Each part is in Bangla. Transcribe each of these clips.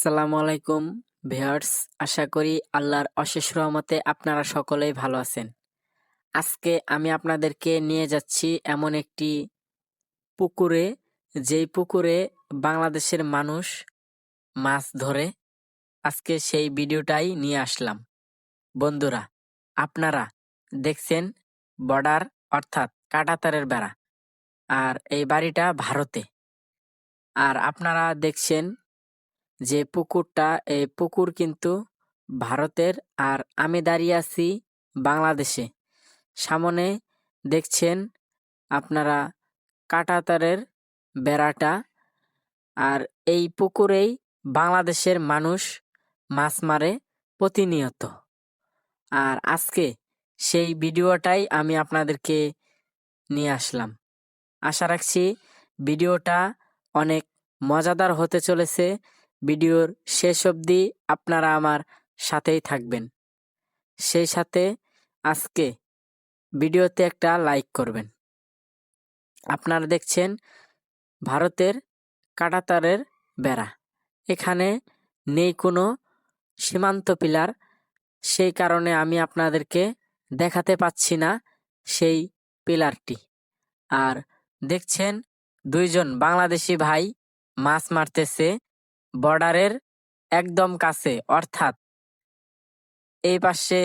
আসসালামু আলাইকুম ভিউয়ার্স, আশা করি আল্লাহর অশেষ রহমতে আপনারা সকলেই ভালো আছেন। আজকে আমি আপনাদেরকে নিয়ে যাচ্ছি এমন একটি পুকুরে, যেই পুকুরে বাংলাদেশের মানুষ মাছ ধরে। আজকে সেই ভিডিওটাই নিয়ে আসলাম। বন্ধুরা, আপনারা দেখছেন বর্ডার অর্থাৎ কাঁটাতারের বেড়া, আর এই বাড়িটা ভারতে। আর আপনারা দেখছেন যে পুকুরটা, এই পুকুর কিন্তু ভারতের, আর আমি দাঁড়িয়ে আছি বাংলাদেশে। সামনে দেখছেন আপনারা কাঁটাতারের বেড়াটা, আর এই পুকুরেই বাংলাদেশের মানুষ মাছ মারে প্রতিনিয়ত। আর আজকে সেই ভিডিওটাই আমি আপনাদেরকে নিয়ে আসলাম। আশা রাখছি ভিডিওটা অনেক মজাদার হতে চলেছে। ভিডিওর শেষ অবধি আপনারা আমার সাথেই থাকবেন। সেই সাথে আজকে ভিডিওতে একটা লাইক করবেন। আপনারা দেখছেন ভারতের কাঁটাতারের বেড়া। এখানে নেই কোনো সীমান্ত পিলার, সেই কারণে আমি আপনাদেরকে দেখাতে পাচ্ছি না সেই পিলারটি। আর দেখছেন দুইজন বাংলাদেশি ভাই মাছ মারতেছে বর্ডারের একদম কাছে, অর্থাৎ এই পাশে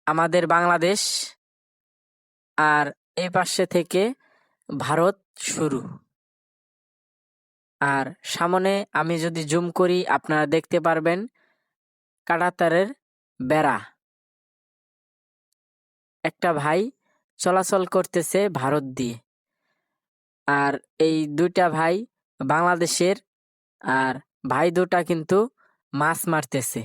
আমাদের বাংলাদেশ, আর এই পাশে থেকে ভারত শুরু। আর সামনে আমি যদি জুম করি আপনারা দেখতে পারবেন কাঁটাতারের বেড়া। একটা ভাই চলাচল করতেছে ভারত দিয়ে, আর এই দুইটা ভাই বাংলাদেশের, আর ভাই দুটা কিন্তু মাছ মারতেছে।